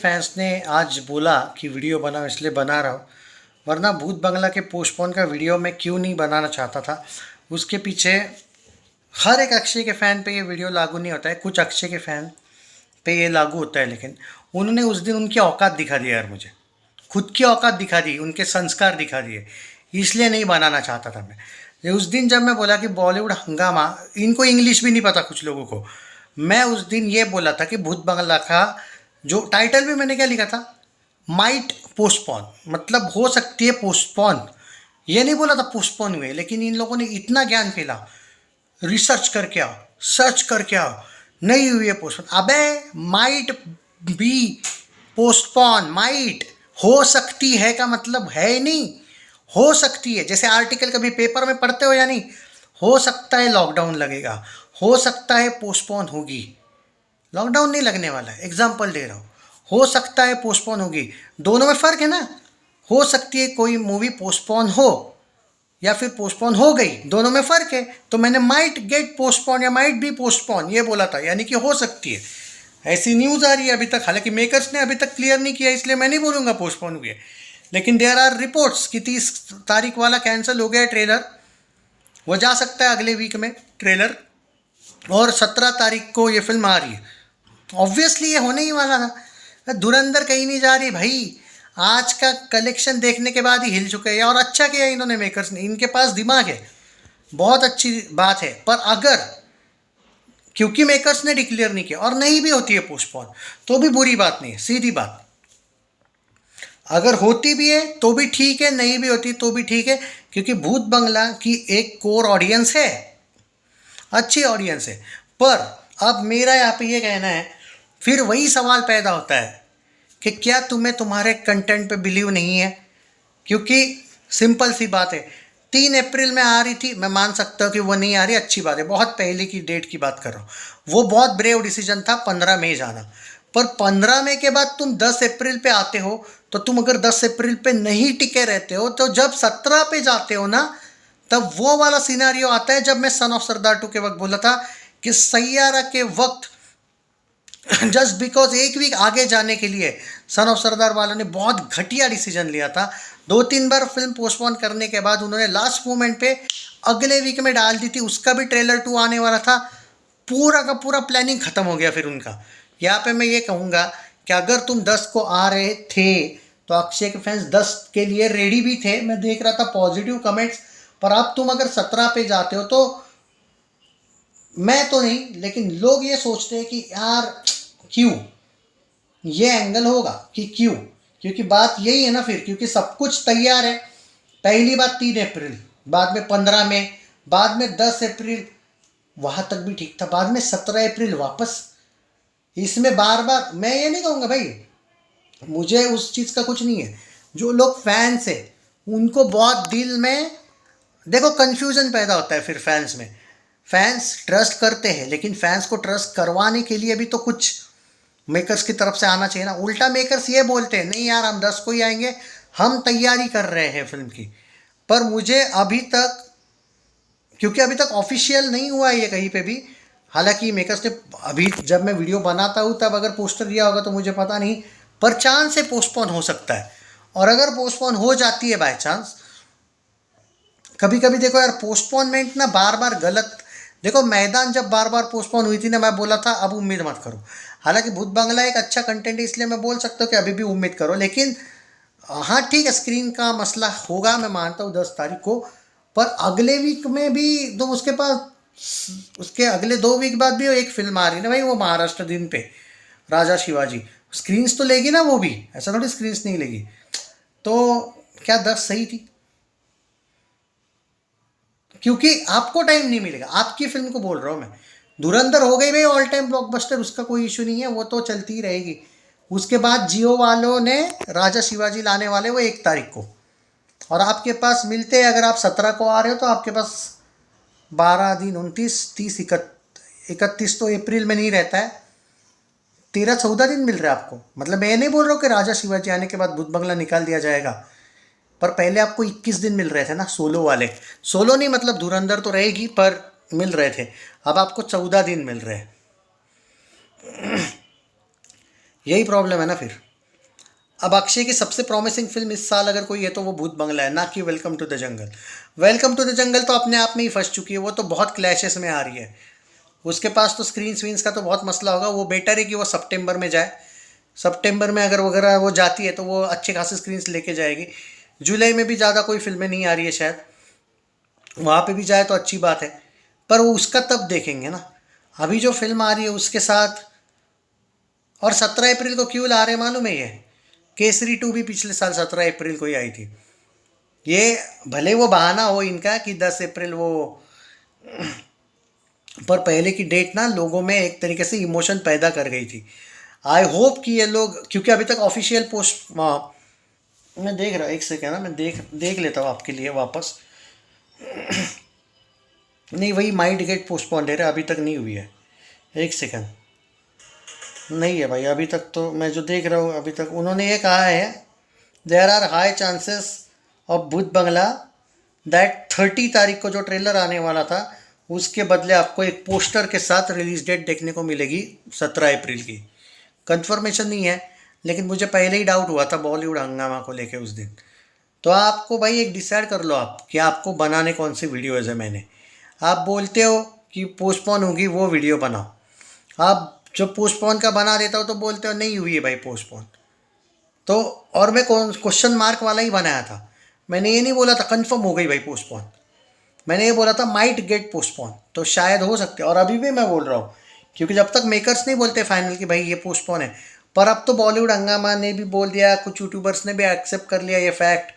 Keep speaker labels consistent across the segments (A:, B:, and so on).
A: Fans ने आज बोला कि वीडियो बनाओ, इसलिए बना रहा हूँ, वरना भूत बंगला के पोस्टपोन का वीडियो मैं क्यों नहीं बनाना चाहता था। उसके पीछे हर एक अक्षय के फ़ैन पे ये वीडियो लागू नहीं होता है, कुछ अक्षय के फ़ैन पे ये लागू होता है। लेकिन उन्होंने उस दिन उनकी औकात दिखा दी यार, मुझे खुद की औकात दिखा दी, उनके संस्कार दिखा दिए, इसलिए नहीं बनाना चाहता था मैं। ये उस दिन जब मैं बोला कि बॉलीवुड हंगामा, इनको इंग्लिश भी नहीं पता कुछ लोगों को, मैं उस दिन ये बोला था कि भूत बंगला का जो टाइटल में मैंने क्या लिखा था, माइट पोस्टपोन, मतलब हो सकती है पोस्टपोन। ये नहीं बोला था पोस्टपोन हुए, लेकिन इन लोगों ने इतना ज्ञान फैला, रिसर्च करके आओ, सर्च करके आओ, नहीं हुई है पोस्टपोन। अबे माइट बी पोस्टपोन, माइट हो सकती है का मतलब है नहीं, हो सकती है। जैसे आर्टिकल कभी पेपर में पढ़ते हो या नहीं, हो सकता है लॉकडाउन लगेगा, हो सकता है पोस्टपोन होगी। लॉकडाउन नहीं लगने वाला है, एग्जाम्पल दे रहा हूँ। हो सकता है पोस्टपोन होगी, दोनों में फ़र्क है ना। हो सकती है कोई मूवी पोस्टपोन हो या फिर पोस्टपोन हो गई, दोनों में फ़र्क है। तो मैंने माइट गेट पोस्टपोन या माइट बी पोस्टपोन ये बोला था, यानी कि हो सकती है। ऐसी न्यूज़ आ रही है अभी तक, हालांकि मेकर्स ने अभी तक क्लियर नहीं किया, इसलिए मैं नहीं बोलूँगा पोस्टपोन हुई है। लेकिन देयर आर रिपोर्ट्स कि 30 तारीख वाला कैंसिल हो गया है ट्रेलर, वो जा सकता है अगले वीक में ट्रेलर, और 17 तारीख को ये फिल्म आ रही है। ऑब्वियसली ये होने ही वाला था। धुरंधर कहीं नहीं जा रही भाई, आज का कलेक्शन देखने के बाद ही हिल चुके हैं। और अच्छा किया इन्होंने, मेकर्स ने, इनके पास दिमाग है, बहुत अच्छी बात है। पर अगर क्योंकि मेकर्स ने डिक्लेयर नहीं किया और नहीं भी होती है पोस्टपोन, तो भी बुरी बात नहीं है, सीधी बात। अगर होती भी है तो भी ठीक है, नहीं भी होती तो भी ठीक है, क्योंकि भूत बंगला की एक कोर ऑडियंस है, अच्छी ऑडियंस है। पर अब मेरा यहाँ पे ये कहना है, फिर वही सवाल पैदा होता है कि क्या तुम्हें तुम्हारे कंटेंट पे बिलीव नहीं है? क्योंकि सिंपल सी बात है, 3 अप्रैल में आ रही थी, मैं मान सकता हूँ कि वो नहीं आ रही, अच्छी बात है, बहुत पहले की डेट की बात कर रहा हूँ। वो बहुत ब्रेव डिसीजन था 15 मई जाना। पर 15 मई के बाद तुम 10 अप्रैल पे आते हो, तो तुम अगर 10 अप्रैल पे नहीं टिके रहते हो, तो जब 17 पे जाते हो ना, तब वो वाला सिनारियो आता है जब मैं सन ऑफ सरदार 2 के वक्त बोला था कि सैयारा के वक्त जस्ट बिकॉज एक वीक आगे जाने के लिए सन ऑफ सरदार वालों ने बहुत घटिया डिसीजन लिया था। 2-3 बार फिल्म पोस्टपोन करने के बाद उन्होंने लास्ट मोमेंट पे अगले वीक में डाल दी थी, उसका भी ट्रेलर 2 आने वाला था। पूरा का पूरा प्लानिंग ख़त्म हो गया फिर उनका। यहाँ पे मैं ये कहूँगा कि अगर तुम 10 को आ रहे थे तो अक्षय के फैंस 10 के लिए रेडी भी थे, मैं देख रहा था पॉजिटिव कमेंट्स। पर अब तुम अगर 17 पे जाते हो, तो मैं तो नहीं, लेकिन लोग ये सोचते हैं कि यार क्यों, ये एंगल होगा कि क्यों, क्योंकि बात यही है ना फिर, क्योंकि सब कुछ तैयार है। पहली बात 3 अप्रैल, बाद में 15 मई, बाद में 10 अप्रैल, वहाँ तक भी ठीक था, बाद में 17 अप्रैल वापस। इसमें बार बार मैं ये नहीं कहूँगा भाई, मुझे उस चीज़ का कुछ नहीं है। जो लोग फैंस है उनको बहुत दिल में देखो कन्फ्यूज़न पैदा होता है फिर फैंस में। फैंस ट्रस्ट करते हैं, लेकिन फैंस को ट्रस्ट करवाने के लिए भी तो कुछ मेकर्स की तरफ से आना चाहिए ना। उल्टा मेकर्स ये बोलते हैं, नहीं यार हम 10 को ही आएंगे, हम तैयारी कर रहे हैं फिल्म की। पर मुझे अभी तक, क्योंकि अभी तक ऑफिशियल नहीं हुआ है ये कहीं पे भी, हालांकि मेकर्स ने अभी, जब मैं वीडियो बनाता हूँ तब अगर पोस्टर दिया होगा तो मुझे पता नहीं, पर चांस से पोस्टपोन हो सकता है। और अगर पोस्टपोन हो जाती है बाय चांस, कभी कभी देखो यार पोस्टपोनमेंट ना बार बार गलत। देखो मैदान जब बार बार पोस्टपोन हुई थी ना, मैं बोला था अब उम्मीद मत करो। हालांकि भूत बंगला एक अच्छा कंटेंट है, इसलिए मैं बोल सकता हूँ कि अभी भी उम्मीद करो। लेकिन हाँ ठीक है, स्क्रीन का मसला होगा, मैं मानता हूँ 10 तारीख को। पर अगले वीक में भी तो उसके पास, उसके अगले 2 वीक बाद भी एक फिल्म आ रही है ना भाई, वो महाराष्ट्र दिन पे राजा शिवाजी, स्क्रीन्स तो लेगी ना वो भी, ऐसा थोड़ी स्क्रीन्स नहीं लेगी। तो क्या 10 सही थी? क्योंकि आपको टाइम नहीं मिलेगा, आपकी फिल्म को बोल रहा हूँ मैं। धुरंधर हो गई भाई ऑल टाइम ब्लॉकबस्टर, उसका कोई इशू नहीं है, वो तो चलती ही रहेगी। उसके बाद जियो वालों ने राजा शिवाजी लाने वाले वो 1 तारीख को, और आपके पास मिलते हैं, अगर आप 17 को आ रहे हो तो आपके पास 12 दिन, 29, 30, 31 तो अप्रैल में नहीं रहता है, 13-14 दिन मिल रहा है आपको। मतलब मैं नहीं बोल रहा हूँ कि राजा शिवाजी आने के बाद भूत बंगला निकाल दिया जाएगा, पर पहले आपको 21 दिन मिल रहे थे ना, सोलो वाले। सोलो नहीं मतलब धुरंधर तो रहेगी, पर मिल रहे थे। अब आपको 14 दिन मिल रहे हैं। यही प्रॉब्लम है ना फिर। अब अक्षय की सबसे प्रॉमिसिंग फिल्म इस साल अगर कोई है तो वो भूत बंगला है, ना कि welcome to the jungle. Welcome to the jungle तो अपने आप में ही फंस चुकी है, वो तो बहुत क्लैशेस में आ रही है। उसके पास तो स्क्रीन स्वीन्स का तो बहुत मसला होगा। वो बेटर है कि वो सितंबर में जाए। सितंबर में अगर वगैरह वो जाती है तो वो अच्छे खासे स्क्रीन्स लेके जाएगी। जुलाई में भी ज़्यादा कोई फिल्में नहीं आ रही है शायद, वहाँ पे भी जाए तो अच्छी बात है। पर वो उसका तब देखेंगे ना, अभी जो फिल्म आ रही है उसके साथ। और 17 अप्रैल को क्यों ला रहे हैं मालूम है? ये केसरी 2 भी पिछले साल 17 अप्रैल को ही आई थी। ये भले वो बहाना हो इनका कि 10 अप्रैल वो, पर पहले की डेट ना लोगों में एक तरीके से इमोशन पैदा कर गई थी। आई होप कि ये लोग, क्योंकि अभी तक ऑफिशियल पोस्ट, मैं देख रहा, एक सेकेंड ना, मैं देख देख लेता हूँ आपके लिए वापस। नहीं, वही माइट गेट पोस्टपोन है, अभी तक नहीं हुई है। एक सेकेंड, नहीं है भाई अभी तक। तो मैं जो देख रहा हूँ अभी तक उन्होंने ये कहा है, there are high chances of Bhoot Bangla that 30 तारीख को जो ट्रेलर आने वाला था उसके बदले आपको एक पोस्टर के साथ रिलीज डेट देखने को मिलेगी 17 अप्रैल की। कंफर्मेशन नहीं है, लेकिन मुझे पहले ही डाउट हुआ था बॉलीवुड हंगामा को लेके उस दिन। तो आपको भाई एक डिसाइड कर लो आप कि आपको बनाने कौन सी वीडियोज़ है। मैंने, आप बोलते हो कि पोस्टपोन होगी, वो वीडियो बनाओ। आप जब पोस्टपोन का बना देता हो तो बोलते हो नहीं हुई है भाई पोस्टपोन। तो और मैं क्वेश्चन मार्क वाला ही बनाया था। मैंने ये नहीं बोला था कंफर्म हो गई भाई पोस्टपोन, मैंने ये बोला था माइट गेट पोस्टपोन, तो शायद हो सकते। और अभी भी मैं बोल रहा हूँ, क्योंकि जब तक मेकर्स नहीं बोलते फाइनल कि भाई ये पोस्टपोन है। पर अब तो बॉलीवुड हंगामा ने भी बोल दिया, कुछ यूट्यूबर्स ने भी एक्सेप्ट कर लिया ये फैक्ट।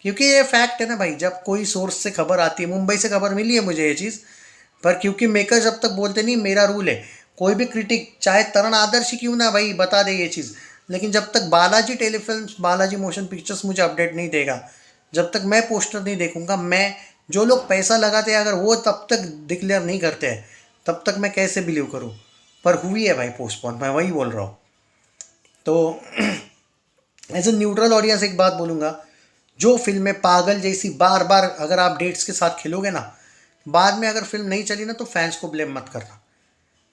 A: क्योंकि ये फैक्ट है ना भाई, जब कोई सोर्स से खबर आती है, मुंबई से खबर मिली है मुझे ये चीज़। पर क्योंकि मेकर्स जब तक बोलते नहीं, मेरा रूल है, कोई भी क्रिटिक चाहे तरण आदर्श ही क्यों ना भाई बता दे ये चीज़, लेकिन जब तक Balaji telefilms, Balaji motion pictures मुझे अपडेट नहीं देगा, जब तक मैं पोस्टर नहीं देखूंगा, मैं, जो लोग पैसा लगाते हैं अगर वो तब तक डिक्लेयर नहीं करते हैं, तब तक मैं कैसे बिलीव करूँ। पर हुई है भाई पोस्टपोन, मैं वही बोल रहा हूँ। तो एज ए न्यूट्रल ऑडियंस एक बात बोलूँगा, जो फिल्में पागल जैसी बार बार अगर आप डेट्स के साथ खेलोगे ना, बाद में अगर फिल्म नहीं चली ना तो फैंस को ब्लेम मत करना,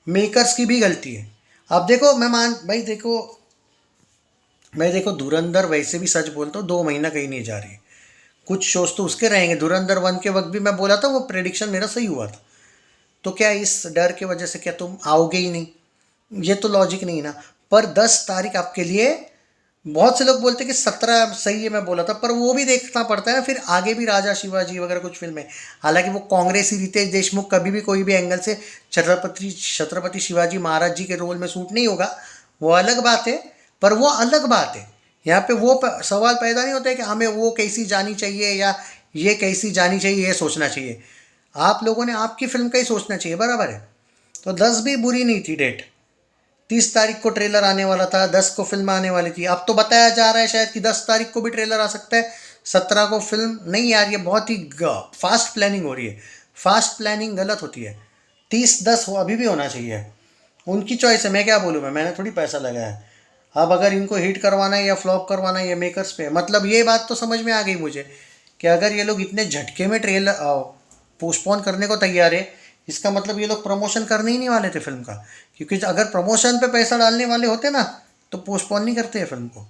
A: मेकर्स की भी गलती है। अब देखो, मैं मान भाई देखो, मैं देखो धुरंधर वैसे भी सच बोलता हूँ 2 महीना कहीं नहीं जा रही है। कुछ शोज तो उसके रहेंगे, धुरंधर 1 के वक्त भी मैं बोला था, वो प्रेडिक्शन मेरा सही हुआ था। तो क्या इस डर के वजह से क्या तुम आओगे ही नहीं? ये तो लॉजिक नहीं ना। पर 10 तारीख आपके लिए, बहुत से लोग बोलते कि 17 सही है, मैं बोला था, पर वो भी देखना पड़ता है फिर आगे भी राजा शिवाजी वगैरह कुछ फिल्में। हालांकि वो कांग्रेसी रितेश देशमुख कभी भी कोई भी एंगल से छत्रपति शिवाजी महाराज जी के रोल में सूट नहीं होगा, वो अलग बात है। पर वो अलग बात है, यहाँ पे वो सवाल पैदा नहीं होता है कि हमें वो कैसी जानी चाहिए या ये कैसी जानी चाहिए, ये सोचना चाहिए। आप लोगों ने आपकी फिल्म का ही सोचना चाहिए, बराबर है। तो 10 भी बुरी नहीं थी डेट। 30 तारीख को ट्रेलर आने वाला था, 10 को फिल्म आने वाली थी। अब तो बताया जा रहा है शायद कि 10 तारीख को भी ट्रेलर आ सकता है, 17 को फिल्म नहीं आ रही है। बहुत ही फास्ट प्लानिंग हो रही है। फास्ट प्लानिंग गलत होती है। 30-10 हो अभी भी होना चाहिए, उनकी चॉइस है, मैं क्या बोलूँ, मैंने थोड़ी पैसा लगाया है। अब अगर इनको हिट करवाना है या फ्लॉप करवाना है ये मेकर्स पे। मतलब ये बात तो समझ में आ गई मुझे कि अगर ये लोग इतने झटके में ट्रेलर पोस्टपोन करने को तैयार है, इसका मतलब ये लोग प्रमोशन करने ही नहीं वाले थे फिल्म का। क्योंकि अगर प्रमोशन पे पैसा डालने वाले होते ना तो पोस्टपोन नहीं करते हैं फिल्म को।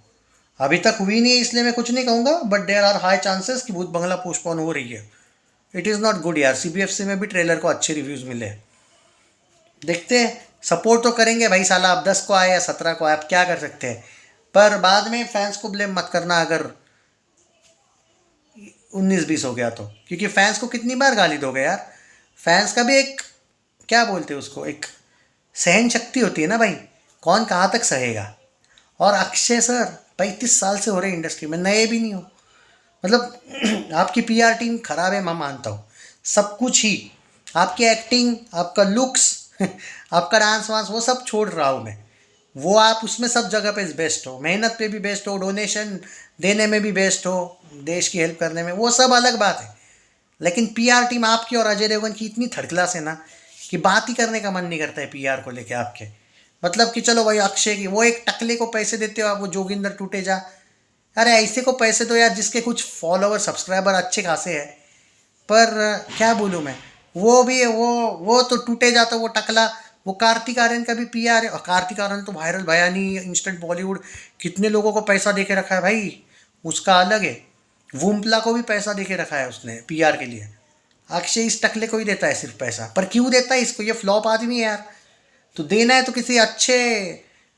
A: अभी तक हुई नहीं है इसलिए मैं कुछ नहीं कहूँगा, but there are high chances कि भूत बंगला पोस्टपोन हो रही है। इट इज़ नॉट गुड यार। CBFC में भी ट्रेलर को अच्छे रिव्यूज़ मिले हैं। देखते हैं, सपोर्ट तो करेंगे भाई, साला अब 10 को आए या 17 को आए, आप क्या कर सकते हैं। पर बाद में फैंस को ब्लेम मत करना अगर 19-20 हो गया तो, क्योंकि फैंस को कितनी बार गाली दोगे यार। फैंस का भी एक, क्या बोलते हैं उसको, एक सहन शक्ति होती है ना भाई, कौन कहाँ तक सहेगा। और अक्षय सर 35 साल से हो रहे इंडस्ट्री में, नए भी नहीं हो। मतलब आपकी PR टीम खराब है मैं मानता हूँ, सब कुछ ही, आपकी एक्टिंग, आपका लुक्स, आपका डांस वांस, वो सब छोड़ रहा हूँ मैं। वो आप उसमें सब जगह पे बेस्ट हो, मेहनत पे भी बेस्ट हो, डोनेशन देने में भी बेस्ट हो, देश की हेल्प करने में, वो सब अलग बात है। लेकिन PR टीम आपकी और अजय देवगन की इतनी थर्ड क्लास है ना कि बात ही करने का मन नहीं करता है PR को लेके आपके। मतलब कि चलो भाई अक्षय की, वो एक टकले को पैसे देते हो आप, वो जोगिंदर टूटे जा, अरे ऐसे को पैसे दो यार जिसके कुछ फॉलोवर सब्सक्राइबर अच्छे खासे हैं। पर क्या बोलूँ मैं, वो भी वो तो टूटे जाता, वो टकला, वो कार्तिक आर्यन का भी पीआर है, और कार्तिक आर्यन तो वायरल बयानी इंस्टेंट बॉलीवुड, कितने लोगों को पैसा दे के रखा है भाई, उसका अलग है। वुम्पला को भी पैसा दे के रखा है उसने पीआर के लिए। अक्षय इस टकले को ही देता है सिर्फ पैसा, पर क्यों देता है इसको, ये फ्लॉप आदमी है यार। तो देना है तो किसी अच्छे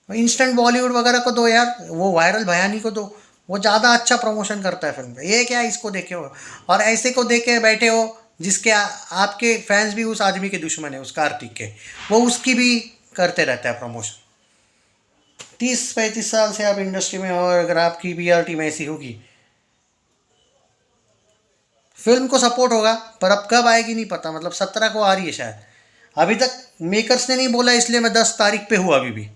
A: इंस्टेंट बॉलीवुड वगैरह को दो यार, वो वायरल बयानी को दो, वो ज़्यादा अच्छा प्रमोशन करता है फिल्म का। ये क्या इसको देखे हो, और ऐसे को देखे बैठे हो जिसके आपके फैंस भी उस आदमी के दुश्मन है, उस कार्तिक के, वो उसकी भी करते रहता है प्रमोशन। 30-35 साल से आप इंडस्ट्री में हो, और अगर आपकी पीआर टीम ऐसी होगी, फिल्म को सपोर्ट होगा, पर अब कब आएगी नहीं पता। मतलब 17 को आ रही है शायद, अभी तक मेकर्स ने नहीं बोला, इसलिए मैं 10 तारीख पे हूँ अभी भी।